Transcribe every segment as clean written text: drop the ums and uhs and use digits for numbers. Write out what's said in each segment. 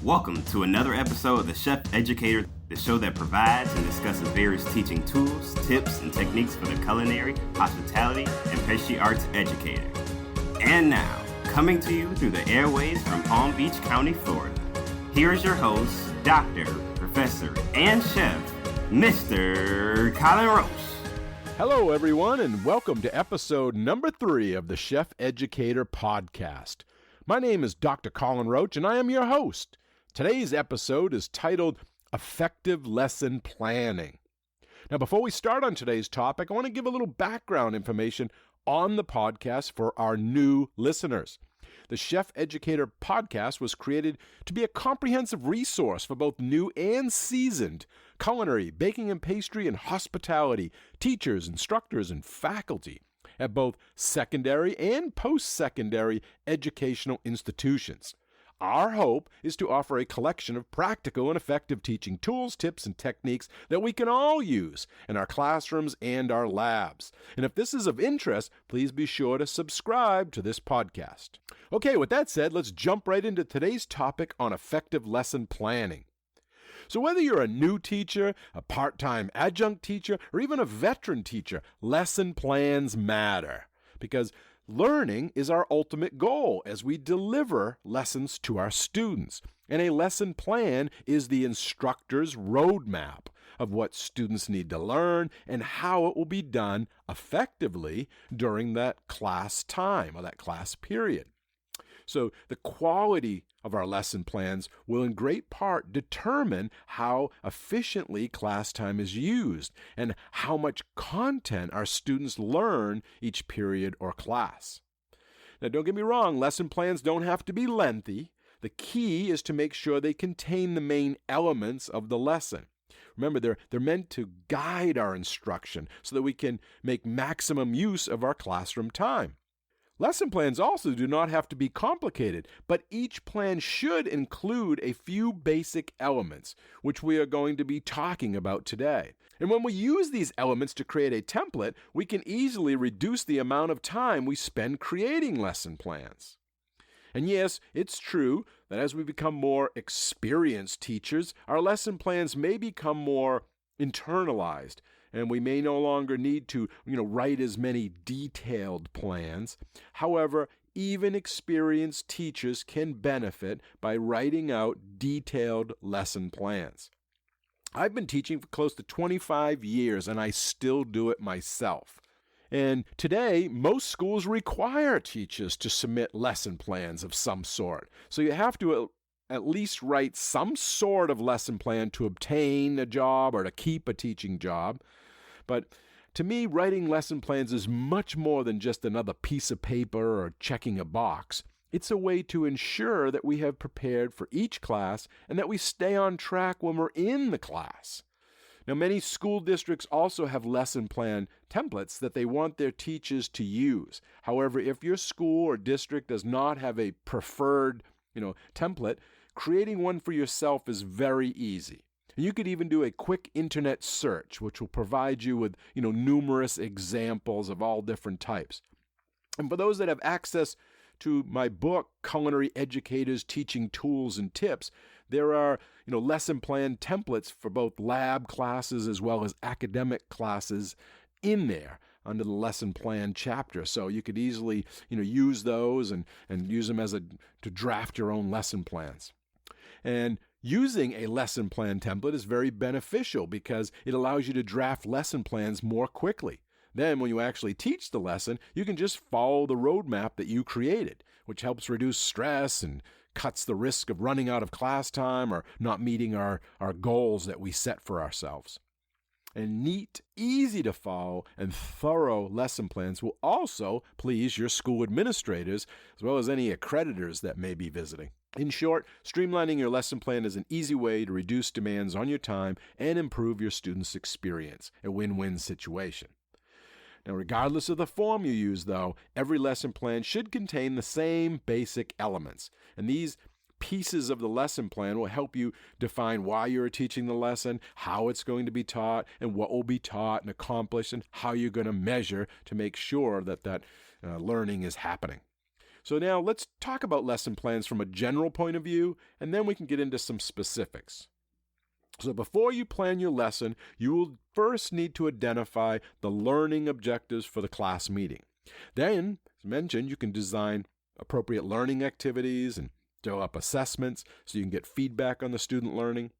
Welcome to another episode of the Chef Educator, the show that provides and discusses various teaching tools, tips, and techniques for the culinary, hospitality, and pastry arts educator. And now, coming to you through the airways from Palm Beach County, Florida, here is your host, Doctor, Professor, and Chef, Mr. Colin Roche. Hello, everyone, and welcome to episode number 3 of the Chef Educator podcast. My name is Dr. Colin Roche, and I am your host. Today's episode is titled Effective Lesson Planning. Now, before we start on today's topic, I want to give a little background information on the podcast for our new listeners. The Chef Educator podcast was created to be a comprehensive resource for both new and seasoned culinary, baking and pastry, and hospitality teachers, instructors, and faculty at both secondary and post-secondary educational institutions. Our hope is to offer a collection of practical and effective teaching tools, tips, and techniques that we can all use in our classrooms and our labs. And if this is of interest, please be sure to subscribe to this podcast. Okay, with that said, let's jump right into today's topic on effective lesson planning. So whether you're a new teacher, a part-time adjunct teacher, or even a veteran teacher, lesson plans matter because learning is our ultimate goal as we deliver lessons to our students. And a lesson plan is the instructor's roadmap of what students need to learn and how it will be done effectively during that class time or that class period. So the quality of our lesson plans will in great part determine how efficiently class time is used and how much content our students learn each period or class. Now, don't get me wrong, lesson plans don't have to be lengthy. The key is to make sure they contain the main elements of the lesson. Remember, they're meant to guide our instruction so that we can make maximum use of our classroom time. Lesson plans also do not have to be complicated, but each plan should include a few basic elements, which we are going to be talking about today. And when we use these elements to create a template, we can easily reduce the amount of time we spend creating lesson plans. And yes, it's true that as we become more experienced teachers, our lesson plans may become more internalized, and we may no longer need to, write as many detailed plans. However, even experienced teachers can benefit by writing out detailed lesson plans. I've been teaching for close to 25 years, and I still do it myself. And today, most schools require teachers to submit lesson plans of some sort. So you have to at least write some sort of lesson plan to obtain a job or to keep a teaching job. But to me, writing lesson plans is much more than just another piece of paper or checking a box. It's a way to ensure that we have prepared for each class and that we stay on track when we're in the class. Now, many school districts also have lesson plan templates that they want their teachers to use. However, if your school or district does not have a preferred, template, creating one for yourself is very easy. You could even do a quick internet search, which will provide you with, numerous examples of all different types. And for those that have access to my book, Culinary Educators Teaching Tools and Tips, there are, lesson plan templates for both lab classes as well as academic classes in there under the lesson plan chapter. So you could easily, use those and use them to draft your own lesson plans. And using a lesson plan template is very beneficial because it allows you to draft lesson plans more quickly. Then when you actually teach the lesson, you can just follow the roadmap that you created, which helps reduce stress and cuts the risk of running out of class time or not meeting our goals that we set for ourselves. And neat, easy to follow, and thorough lesson plans will also please your school administrators as well as any accreditors that may be visiting. In short, streamlining your lesson plan is an easy way to reduce demands on your time and improve your students' experience, a win-win situation. Now, regardless of the form you use, though, every lesson plan should contain the same basic elements. And these pieces of the lesson plan will help you define why you're teaching the lesson, how it's going to be taught, and what will be taught and accomplished, and how you're going to measure to make sure that learning is happening. So now let's talk about lesson plans from a general point of view, and then we can get into some specifics. So before you plan your lesson, you will first need to identify the learning objectives for the class meeting. Then, as mentioned, you can design appropriate learning activities and develop assessments so you can get feedback on the student learning.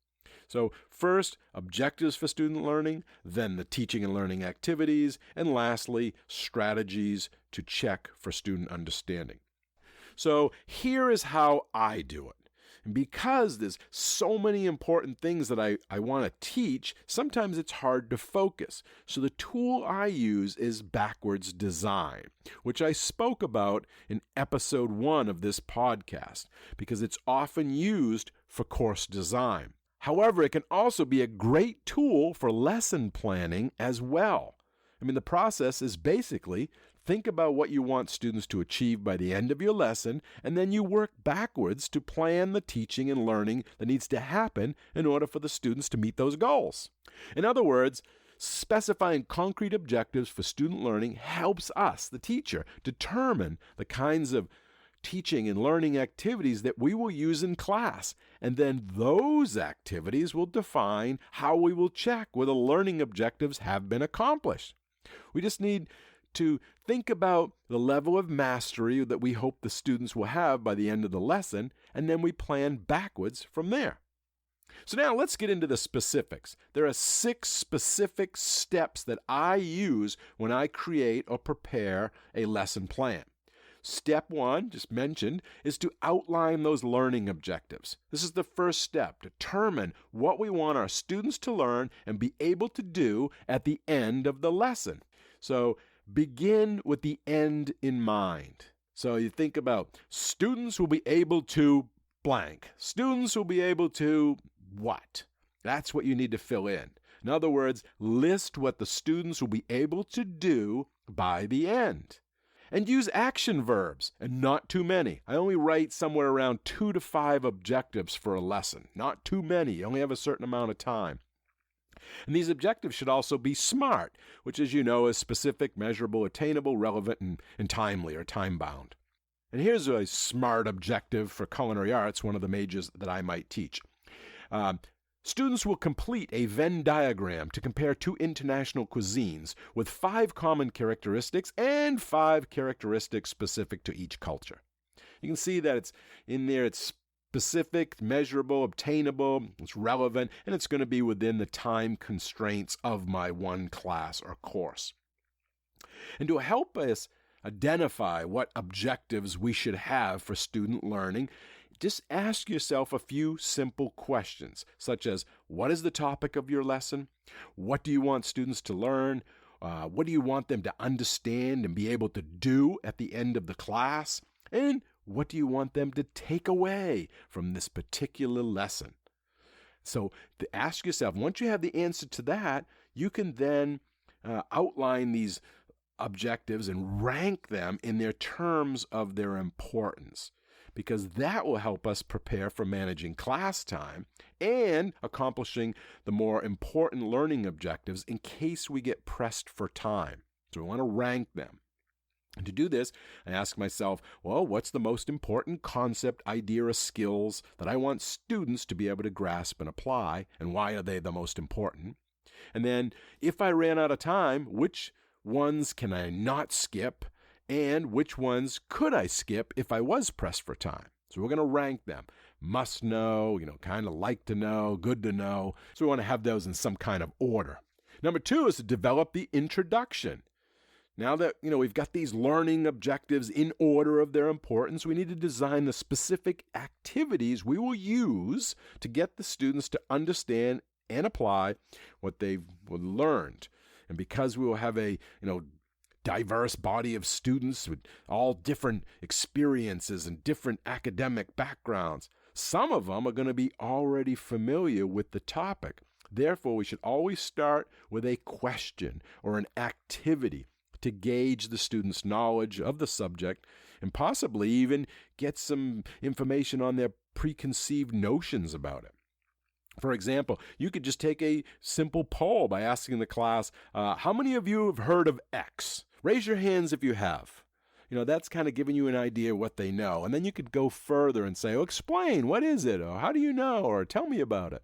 So first, objectives for student learning, then the teaching and learning activities, and lastly, strategies to check for student understanding. So here is how I do it. And because there's so many important things that I want to teach, sometimes it's hard to focus. So the tool I use is backwards design, which I spoke about in episode 1 of this podcast, because it's often used for course design. However, it can also be a great tool for lesson planning as well. The process is basically think about what you want students to achieve by the end of your lesson, and then you work backwards to plan the teaching and learning that needs to happen in order for the students to meet those goals. In other words, specifying concrete objectives for student learning helps us, the teacher, determine the kinds of teaching and learning activities that we will use in class, and then those activities will define how we will check whether learning objectives have been accomplished. We just need to think about the level of mastery that we hope the students will have by the end of the lesson, and then we plan backwards from there. So now let's get into the specifics. There are 6 specific steps that I use when I create or prepare a lesson plan. Step 1, just mentioned, is to outline those learning objectives. This is the first step. Determine what we want our students to learn and be able to do at the end of the lesson. So begin with the end in mind. So you think about students will be able to blank. Students will be able to what? That's what you need to fill in. In other words, list what the students will be able to do by the end. And use action verbs, and not too many. I only write somewhere around 2 to 5 objectives for a lesson. Not too many. You only have a certain amount of time. And these objectives should also be SMART, which, as you know, is specific, measurable, attainable, relevant, and timely or time-bound. And here's a SMART objective for culinary arts, one of the majors that I might teach. Students will complete a Venn diagram to compare 2 international cuisines with 5 common characteristics and 5 characteristics specific to each culture. You can see that it's in there, it's specific, measurable, obtainable, it's relevant, and it's going to be within the time constraints of my one class or course. And to help us identify what objectives we should have for student learning, just ask yourself a few simple questions, such as, what is the topic of your lesson? What do you want students to learn? What do you want them to understand and be able to do at the end of the class? And what do you want them to take away from this particular lesson? So to ask yourself, once you have the answer to that, you can then outline these objectives and rank them in their terms of their importance, because that will help us prepare for managing class time and accomplishing the more important learning objectives in case we get pressed for time. So we want to rank them. And to do this, I ask myself, well, what's the most important concept, idea, or skills that I want students to be able to grasp and apply, and why are they the most important? And then, if I ran out of time, which ones can I not skip? And which ones could I skip if I was pressed for time? So we're going to rank them. Must know, kind of like to know, good to know. So we want to have those in some kind of order. Number 2 is to develop the introduction. Now that, we've got these learning objectives in order of their importance, we need to design the specific activities we will use to get the students to understand and apply what they've learned. And because we will have a, diverse body of students with all different experiences and different academic backgrounds, some of them are going to be already familiar with the topic. Therefore, we should always start with a question or an activity to gauge the student's knowledge of the subject and possibly even get some information on their preconceived notions about it. For example, you could just take a simple poll by asking the class, how many of you have heard of X? Raise your hands if you have. That's kind of giving you an idea of what they know. And then you could go further and say, explain, what is it? Or how do you know? Or tell me about it.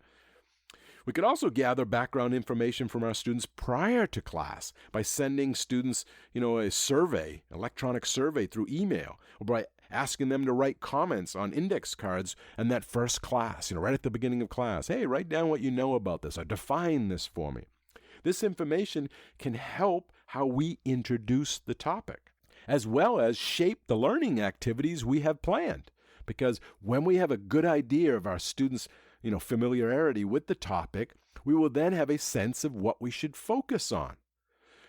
We could also gather background information from our students prior to class by sending students, a survey, electronic survey through email, or by asking them to write comments on index cards in that first class, right at the beginning of class. Hey, write down what you know about this, or define this for me. This information can help how we introduce the topic, as well as shape the learning activities we have planned. Because when we have a good idea of our students' familiarity with the topic, we will then have a sense of what we should focus on.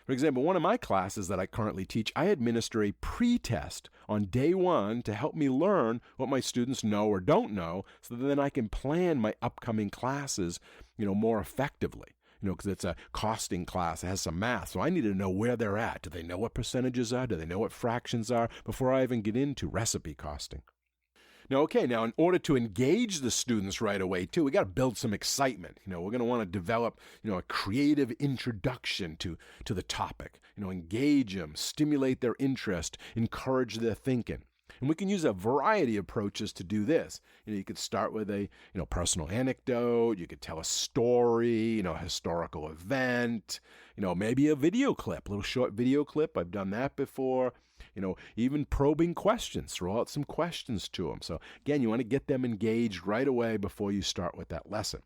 For example, one of my classes that I currently teach, I administer a pre-test on day one to help me learn what my students know or don't know, so that then I can plan my upcoming classes, more effectively. Because it's a costing class, it has some math, so I need to know where they're at. Do they know what percentages are? Do they know what fractions are? Before I even get into recipe costing. Now, in order to engage the students right away, too, we got to build some excitement. We're going to want to develop, a creative introduction to the topic. Engage them, stimulate their interest, encourage their thinking. And we can use a variety of approaches to do this. You could start with a, personal anecdote. You could tell a story, a historical event, maybe a video clip, a little short video clip. I've done that before. Even probing questions, throw out some questions to them. So again, you want to get them engaged right away before you start with that lesson.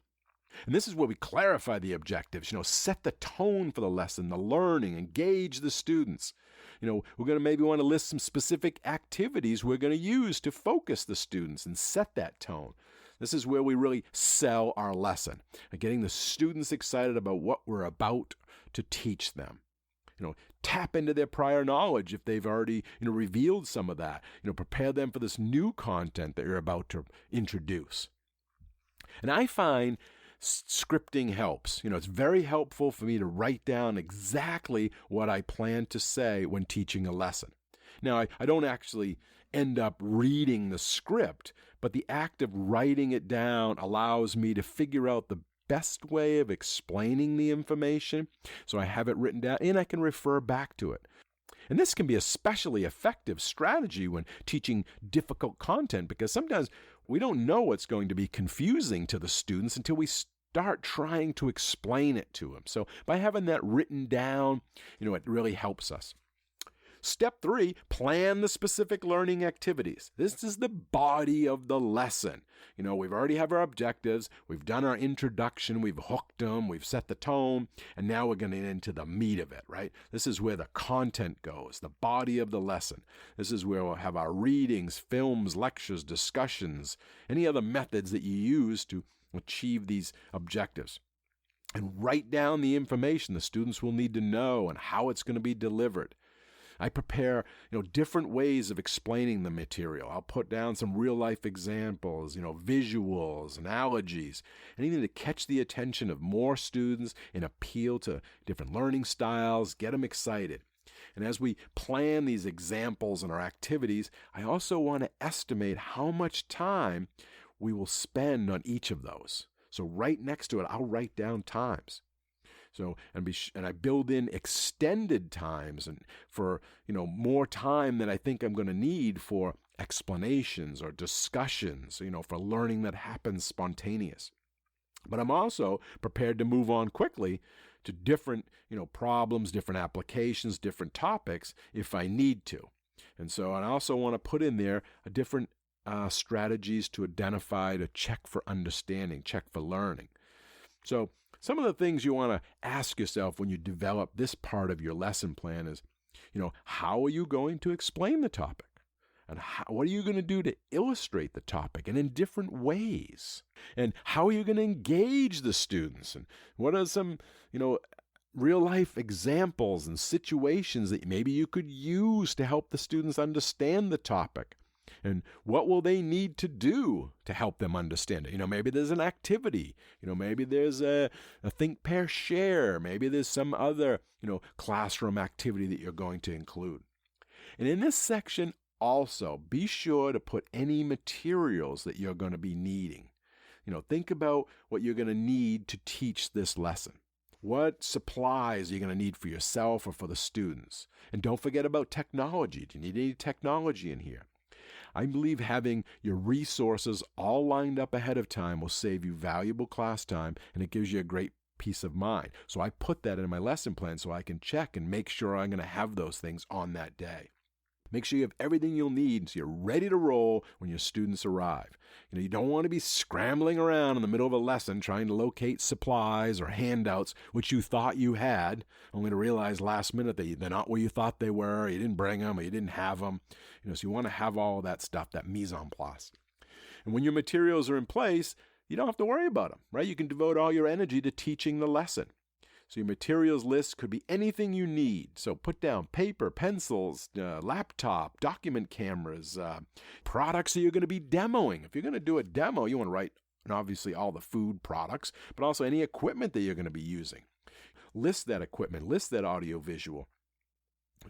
And this is where we clarify the objectives, set the tone for the lesson, the learning, engage the students. We're going to maybe want to list some specific activities we're going to use to focus the students and set that tone. This is where we really sell our lesson, getting the students excited about what we're about to teach them. Tap into their prior knowledge if they've already, revealed some of that. Prepare them for this new content that you're about to introduce. And I find scripting helps. It's very helpful for me to write down exactly what I plan to say when teaching a lesson. Now, I don't actually end up reading the script, but the act of writing it down allows me to figure out the best way of explaining the information, so I have it written down and I can refer back to it. And this can be a especially effective strategy when teaching difficult content, because sometimes we don't know what's going to be confusing to the students until we start trying to explain it to them. So by having that written down, it really helps us. Step 3, plan the specific learning activities. This is the body of the lesson. We've already have our objectives, we've done our introduction, we've hooked them, we've set the tone, and now we're going to get into the meat of it, right? This is where the content goes, the body of the lesson. This is where we'll have our readings, films, lectures, discussions, any other methods that you use to achieve these objectives. And write down the information the students will need to know and how it's going to be delivered. I prepare, different ways of explaining the material. I'll put down some real-life examples, visuals, analogies, anything to catch the attention of more students and appeal to different learning styles, get them excited. And as we plan these examples and our activities, I also want to estimate how much time we will spend on each of those. So right next to it, I'll write down times. So, and I build in extended times and for, more time than I think I'm going to need for explanations or discussions, for learning that happens spontaneous. But I'm also prepared to move on quickly to different, problems, different applications, different topics if I need to. And so I also want to put in there a different strategies to identify, to check for understanding, check for learning. So some of the things you want to ask yourself when you develop this part of your lesson plan is, how are you going to explain the topic? And what are you going to do to illustrate the topic and in different ways? And how are you going to engage the students? And what are some, real-life examples and situations that maybe you could use to help the students understand the topic? And what will they need to do to help them understand it? Maybe there's an activity. Maybe there's a think, pair, share. Maybe there's some other, classroom activity that you're going to include. And in this section, also, be sure to put any materials that you're going to be needing. Think about what you're going to need to teach this lesson. What supplies are you going to need for yourself or for the students? And don't forget about technology. Do you need any technology in here? I believe having your resources all lined up ahead of time will save you valuable class time, and it gives you a great peace of mind. So I put that in my lesson plan so I can check and make sure I'm going to have those things on that day. Make sure you have everything you'll need so you're ready to roll when your students arrive. You don't want to be scrambling around in the middle of a lesson trying to locate supplies or handouts which you thought you had, only to realize last minute that they're not where you thought they were, you didn't bring them, or you didn't have them. So you want to have all of that stuff, that mise en place. And when your materials are in place, you don't have to worry about them, right? You can devote all your energy to teaching the lesson. So your materials list could be anything you need. So put down paper, pencils, laptop, document cameras, products that you're going to be demoing. If you're going to do a demo, you want to write, obviously, all the food products, but also any equipment that you're going to be using. List that equipment, list that audio visual.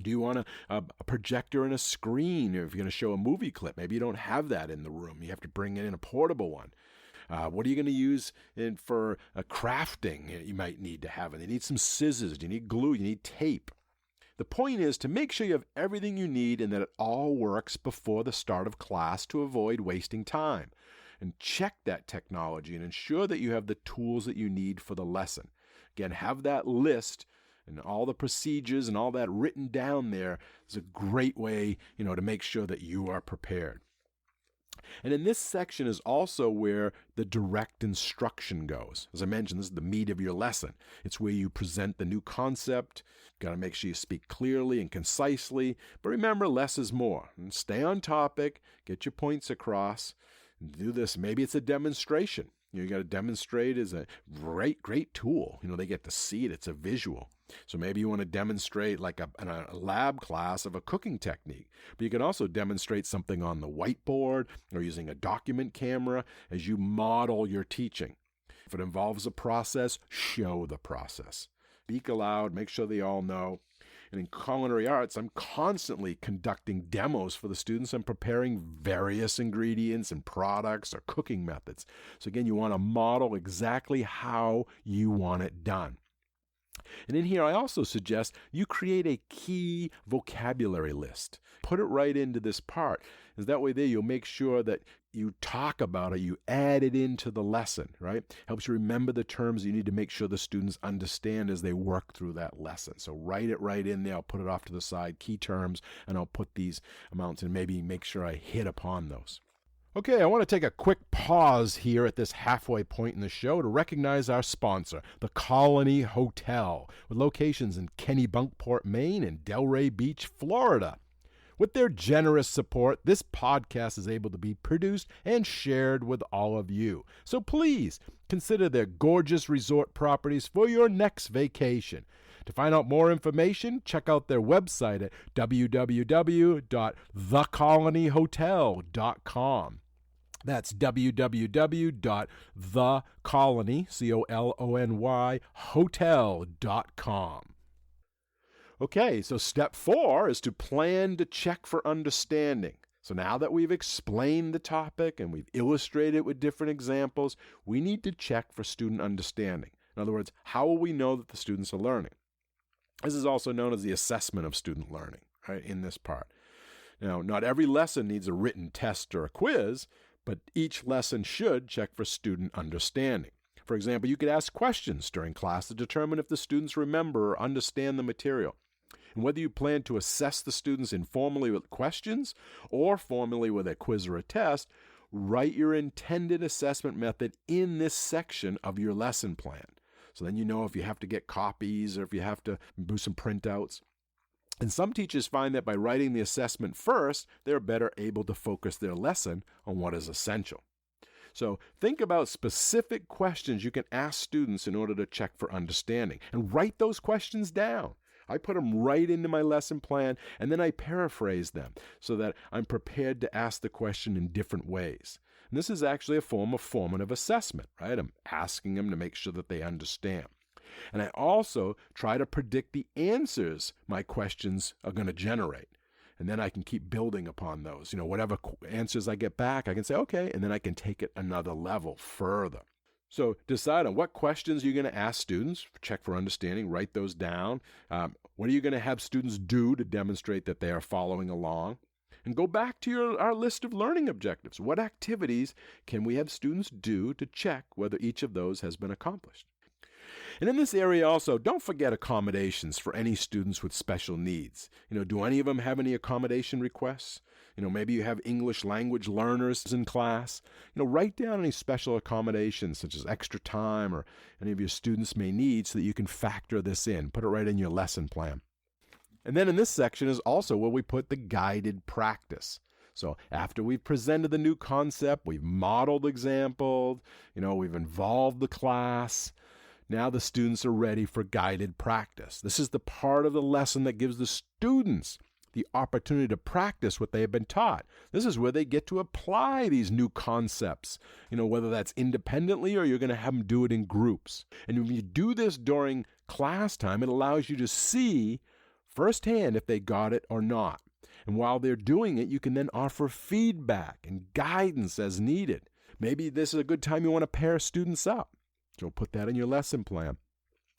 Do you want a projector and a screen? Or if you're going to show a movie clip, maybe you don't have that in the room. You have to bring in a portable one. What are you going to use for crafting? You might need to have it. You need some scissors. You need glue. You need tape. The point is to make sure you have everything you need and that it all works before the start of class to avoid wasting time. And check that technology and ensure that you have the tools that you need for the lesson. Again, have that list and all the procedures and all that written down there is a great way, to make sure that you are prepared. And in this section is also where the direct instruction goes. As I mentioned, this is the meat of your lesson. It's where you present the new concept. You've got to make sure you speak clearly and concisely. But remember, less is more. And stay on topic, get your points across, and do this. Maybe it's a demonstration. You got to demonstrate is a great tool. They get to see it. It's a visual. So maybe you want to demonstrate like a lab class of a cooking technique. But you can also demonstrate something on the whiteboard or using a document camera as you model your teaching. If it involves a process, show the process. Speak aloud, make sure they all know. And in culinary arts, I'm constantly conducting demos for the students and preparing various ingredients and products or cooking methods. So again, you want to model exactly how you want it done. And in here, I also suggest you create a key vocabulary list. Put it right into this part. Because that way there, you'll make sure that you talk about it, you add it into the lesson, right? Helps you remember the terms you need to make sure the students understand as they work through that lesson. So write it right in there. I'll put it off to the side, key terms, and I'll put these amounts and maybe make sure I hit upon those. Okay, I want to take a quick pause here at this halfway point in the show to recognize our sponsor, the Colony Hotel, with locations in Kennebunkport, Maine, and Delray Beach, Florida. With their generous support, this podcast is able to be produced and shared with all of you. So please consider their gorgeous resort properties for your next vacation. To find out more information, check out their website at www.thecolonyhotel.com. That's www.thecolonyhotel.com. Okay, so step 4 is to plan to check for understanding. So now that we've explained the topic and we've illustrated it with different examples, we need to check for student understanding. In other words, how will we know that the students are learning? This is also known as the assessment of student learning, right, in this part. Now, not every lesson needs a written test or a quiz, but each lesson should check for student understanding. For example, you could ask questions during class to determine if the students remember or understand the material. And whether you plan to assess the students informally with questions or formally with a quiz or a test, write your intended assessment method in this section of your lesson plan. So then you know if you have to get copies or if you have to do some printouts. And some teachers find that by writing the assessment first, they're better able to focus their lesson on what is essential. So think about specific questions you can ask students in order to check for understanding, and write those questions down. I put them right into my lesson plan, and then I paraphrase them so that I'm prepared to ask the question in different ways. And this is actually a form of formative assessment, right? I'm asking them to make sure that they understand. And I also try to predict the answers my questions are going to generate. And then I can keep building upon those. Whatever answers I get back, I can say, okay, and then I can take it another level further. So decide on what questions you're going to ask students, check for understanding, write those down. What are you going to have students do to demonstrate that they are following along? And go back to our list of learning objectives. What activities can we have students do to check whether each of those has been accomplished? And in this area also, don't forget accommodations for any students with special needs. Do any of them have any accommodation requests? Maybe you have English language learners in class. Write down any special accommodations such as extra time or any of your students may need so that you can factor this in. Put it right in your lesson plan. And then in this section is also where we put the guided practice. So after we've presented the new concept, we've modeled exampled, we've involved the class. Now the students are ready for guided practice. This is the part of the lesson that gives the students the opportunity to practice what they have been taught. This is where they get to apply these new concepts, whether that's independently or you're going to have them do it in groups. And when you do this during class time, it allows you to see firsthand if they got it or not. And while they're doing it, you can then offer feedback and guidance as needed. Maybe this is a good time you want to pair students up. So put that in your lesson plan.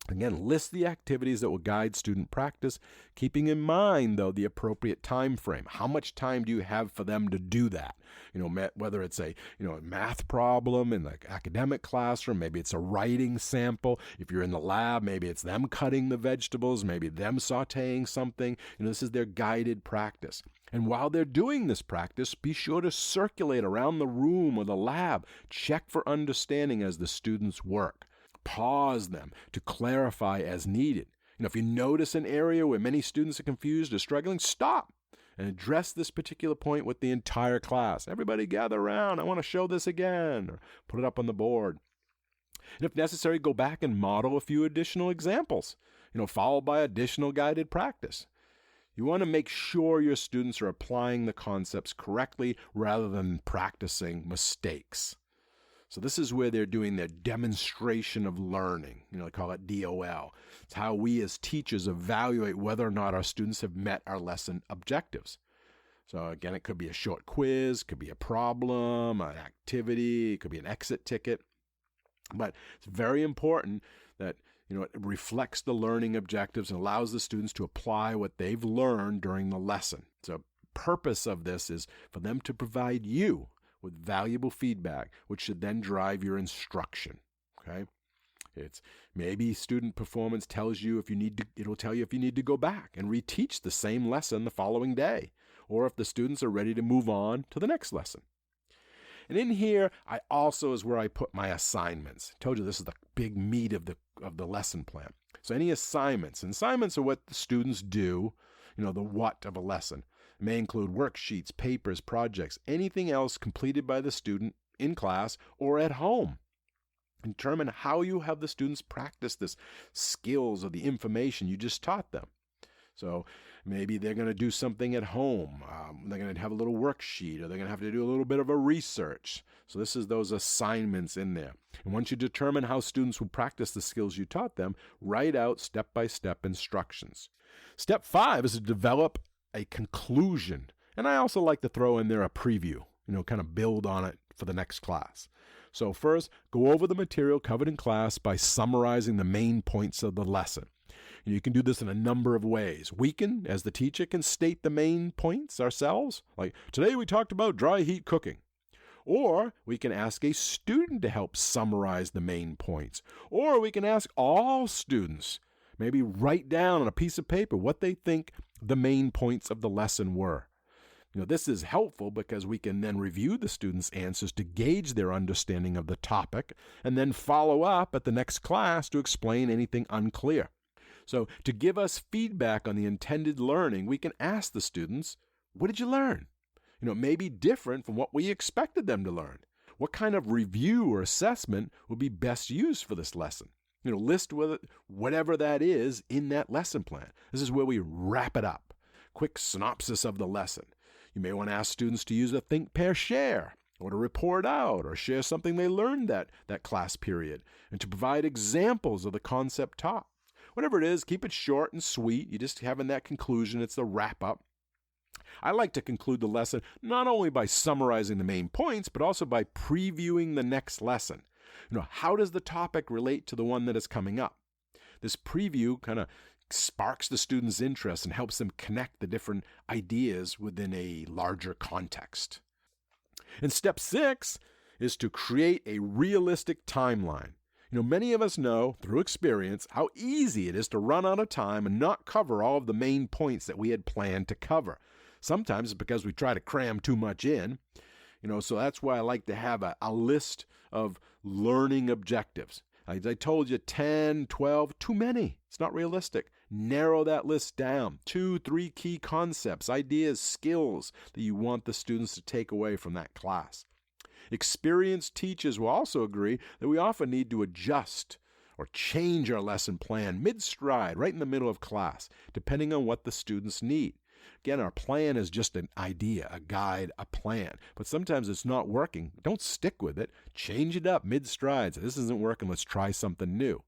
Again, list the activities that will guide student practice, keeping in mind, though, the appropriate time frame. How much time do you have for them to do that? Whether it's a math problem in the academic classroom, maybe it's a writing sample. If you're in the lab, maybe it's them cutting the vegetables, maybe them sautéing something. This is their guided practice. And while they're doing this practice, be sure to circulate around the room or the lab. Check for understanding as the students work. Pause them to clarify as needed. If you notice an area where many students are confused or struggling, stop and address this particular point with the entire class. Everybody gather around. I want to show this again, or put it up on the board. And if necessary, go back and model a few additional examples, followed by additional guided practice. You want to make sure your students are applying the concepts correctly rather than practicing mistakes. So this is where they're doing their demonstration of learning. They call it DOL. It's how we as teachers evaluate whether or not our students have met our lesson objectives. So again, it could be a short quiz, could be a problem, an activity, it could be an exit ticket. But it's very important that it reflects the learning objectives and allows the students to apply what they've learned during the lesson. So the purpose of this is for them to provide you with valuable feedback, which should then drive your instruction. Okay? It's maybe student performance tells you it'll tell you if you need to go back and reteach the same lesson the following day, or if the students are ready to move on to the next lesson. And in here, I also is where I put my assignments. I told you this is the big meat of the lesson plan. So any assignments, and assignments are what the students do, the what of a lesson. It may include worksheets, papers, projects, anything else completed by the student in class or at home. Determine how you have the students practice this skills or the information you just taught them. So maybe they're going to do something at home. They're going to have a little worksheet, or they're going to have to do a little bit of a research. So this is those assignments in there. And once you determine how students will practice the skills you taught them, write out step-by-step instructions. Step 5 is to develop a conclusion. And I also like to throw in there a preview, kind of build on it for the next class. So first, go over the material covered in class by summarizing the main points of the lesson. You can do this in a number of ways. We can, as the teacher, can state the main points ourselves. Like, today we talked about dry heat cooking. Or we can ask a student to help summarize the main points. Or we can ask all students, maybe write down on a piece of paper what they think the main points of the lesson were. This is helpful because we can then review the students' answers to gauge their understanding of the topic and then follow up at the next class to explain anything unclear. So to give us feedback on the intended learning, we can ask the students, what did you learn? It may be different from what we expected them to learn. What kind of review or assessment would be best used for this lesson? List whatever that is in that lesson plan. This is where we wrap it up. Quick synopsis of the lesson. You may want to ask students to use a think, pair, share, or to report out or share something they learned that class period, and to provide examples of the concept taught. Whatever it is, keep it short and sweet. You just have in that conclusion, it's the wrap-up. I like to conclude the lesson not only by summarizing the main points, but also by previewing the next lesson. How does the topic relate to the one that is coming up? This preview kind of sparks the student's interest and helps them connect the different ideas within a larger context. And step 6 is to create a realistic timeline. Many of us know through experience how easy it is to run out of time and not cover all of the main points that we had planned to cover. Sometimes it's because we try to cram too much in. So that's why I like to have a list of learning objectives. As I told you, 10, 12, too many. It's not realistic. Narrow that list down. 2, 3 key concepts, ideas, skills that you want the students to take away from that class. Experienced teachers will also agree that we often need to adjust or change our lesson plan mid-stride, right in the middle of class, depending on what the students need. Again, our plan is just an idea, a guide, a plan. But sometimes it's not working. Don't stick with it. Change it up mid-stride. So this isn't working. Let's try something new.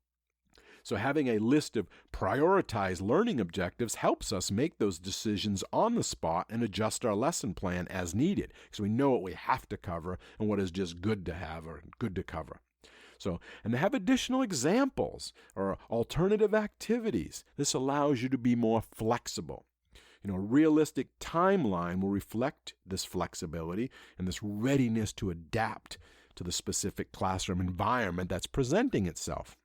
So having a list of prioritized learning objectives helps us make those decisions on the spot and adjust our lesson plan as needed, because we know what we have to cover and what is just good to have or good to cover. And to have additional examples or alternative activities. This allows you to be more flexible. A realistic timeline will reflect this flexibility and this readiness to adapt to the specific classroom environment that's presenting itself.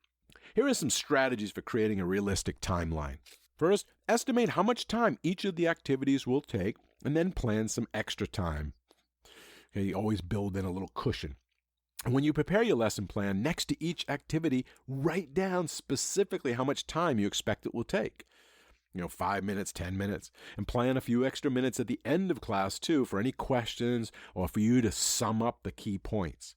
Here are some strategies for creating a realistic timeline. First, estimate how much time each of the activities will take, and then plan some extra time. You always build in a little cushion. And when you prepare your lesson plan, next to each activity, write down specifically how much time you expect it will take. 5 minutes, 10 minutes, and plan a few extra minutes at the end of class too for any questions or for you to sum up the key points.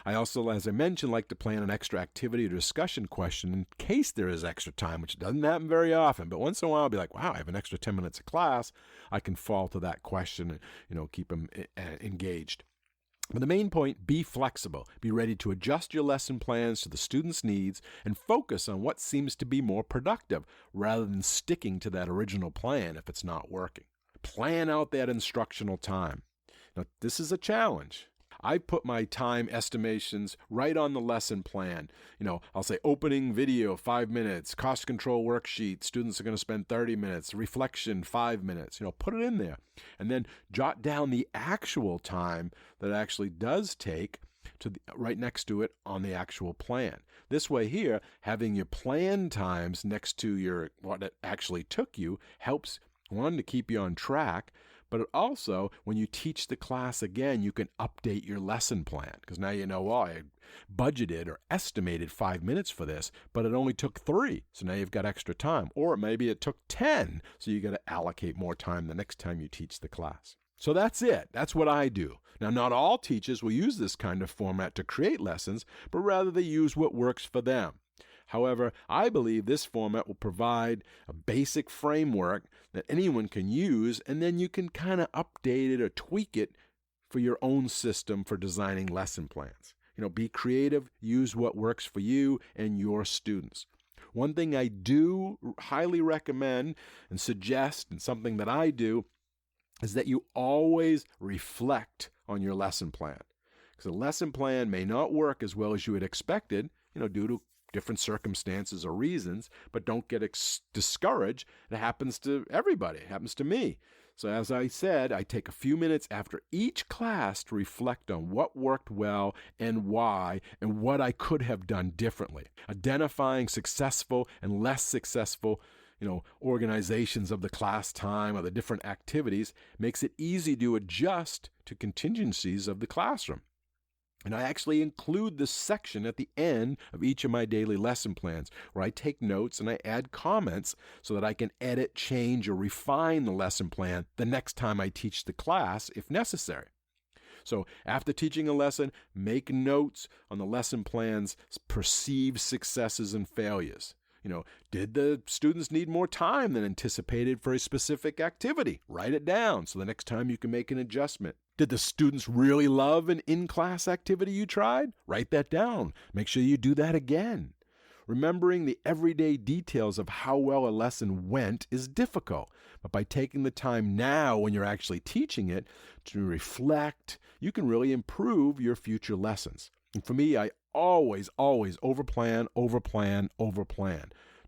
I also, as I mentioned, like to plan an extra activity or discussion question in case there is extra time, which doesn't happen very often. But once in a while, I'll be like, wow, I have an extra 10 minutes of class. I can fall to that question and, keep them engaged. But the main point, be flexible. Be ready to adjust your lesson plans to the student's needs and focus on what seems to be more productive rather than sticking to that original plan if it's not working. Plan out that instructional time. Now, this is a challenge. I put my time estimations right on the lesson plan. I'll say opening video, 5 minutes, cost control worksheet, students are going to spend 30 minutes, reflection, 5 minutes. Put it in there. And then jot down the actual time that it actually does take right next to it on the actual plan. This way here, having your plan times next to what it actually took you helps, one, to keep you on track, but also, when you teach the class again, you can update your lesson plan. Because now you know, I budgeted or estimated 5 minutes for this, but it only took 3. So now you've got extra time. Or maybe it took 10. So you got to allocate more time the next time you teach the class. So that's it. That's what I do. Now, not all teachers will use this kind of format to create lessons, but rather they use what works for them. However, I believe this format will provide a basic framework that anyone can use, and then you can kind of update it or tweak it for your own system for designing lesson plans. Be creative, use what works for you and your students. One thing I do highly recommend and suggest, and something that I do, is that you always reflect on your lesson plan. Because a lesson plan may not work as well as you had expected, due to different circumstances or reasons, but don't get discouraged. It happens to everybody. It happens to me. So as I said, I take a few minutes after each class to reflect on what worked well and why and what I could have done differently. Identifying successful and less successful organizations of the class time or the different activities makes it easy to adjust to contingencies of the classroom. And I actually include this section at the end of each of my daily lesson plans where I take notes and I add comments so that I can edit, change, or refine the lesson plan the next time I teach the class if necessary. So after teaching a lesson, make notes on the lesson plan's perceived successes and failures. Did the students need more time than anticipated for a specific activity? Write it down so the next time you can make an adjustment. Did the students really love an in-class activity you tried? Write that down. Make sure you do that again. Remembering the everyday details of how well a lesson went is difficult, but by taking the time now when you're actually teaching it to reflect, you can really improve your future lessons. And for me, I always overplan.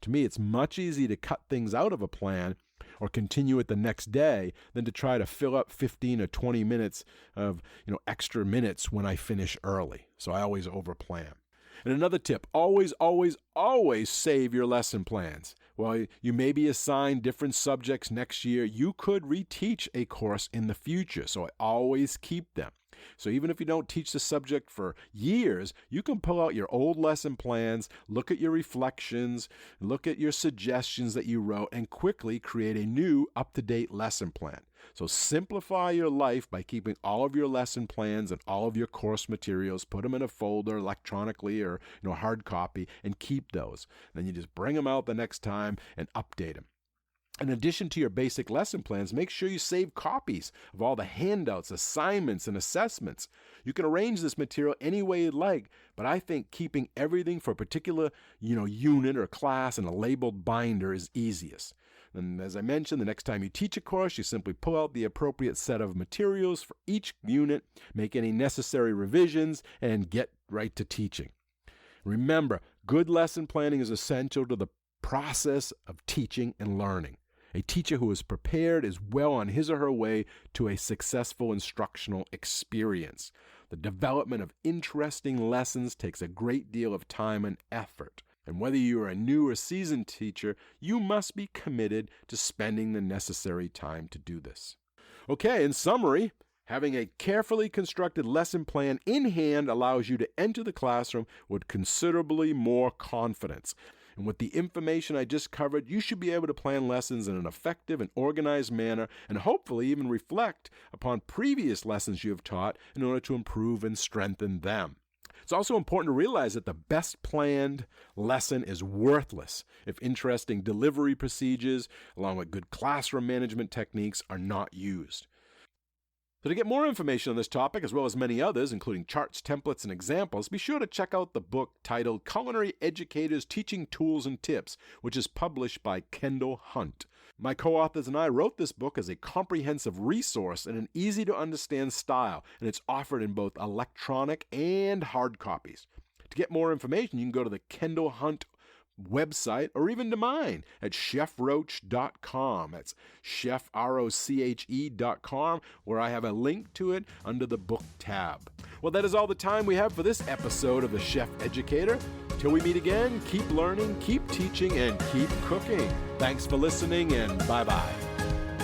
To me, it's much easier to cut things out of a plan or continue it the next day than to try to fill up 15 or 20 minutes of extra minutes when I finish early. So I always overplan. And another tip, always save your lesson plans. While you may be assigned different subjects next year, you could reteach a course in the future, so I always keep them. So even if you don't teach the subject for years, you can pull out your old lesson plans, look at your reflections, look at your suggestions that you wrote, and quickly create a new up-to-date lesson plan. So simplify your life by keeping all of your lesson plans and all of your course materials, put them in a folder electronically or hard copy, and keep those. Then you just bring them out the next time and update them. In addition to your basic lesson plans, make sure you save copies of all the handouts, assignments, and assessments. You can arrange this material any way you'd like, but I think keeping everything for a particular, unit or class in a labeled binder is easiest. And as I mentioned, the next time you teach a course, you simply pull out the appropriate set of materials for each unit, make any necessary revisions, and get right to teaching. Remember, good lesson planning is essential to the process of teaching and learning. A teacher who is prepared is well on his or her way to a successful instructional experience. The development of interesting lessons takes a great deal of time and effort. And whether you are a new or seasoned teacher, you must be committed to spending the necessary time to do this. Okay, in summary, having a carefully constructed lesson plan in hand allows you to enter the classroom with considerably more confidence. And with the information I just covered, you should be able to plan lessons in an effective and organized manner and hopefully even reflect upon previous lessons you have taught in order to improve and strengthen them. It's also important to realize that the best planned lesson is worthless if interesting delivery procedures, along with good classroom management techniques, are not used. So to get more information on this topic, as well as many others, including charts, templates, and examples, be sure to check out the book titled Culinary Educators Teaching Tools and Tips, which is published by Kendall Hunt. My co-authors and I wrote this book as a comprehensive resource in an easy-to-understand style, and it's offered in both electronic and hard copies. To get more information, you can go to the Kendall Hunt website or even to mine at chefroche.com. That's chefroche.com, where I have a link to it under the book tab. Well, that is all the time we have for this episode of The Chef Educator. Till we meet again, keep learning, keep teaching, and keep cooking. Thanks for listening, and bye-bye.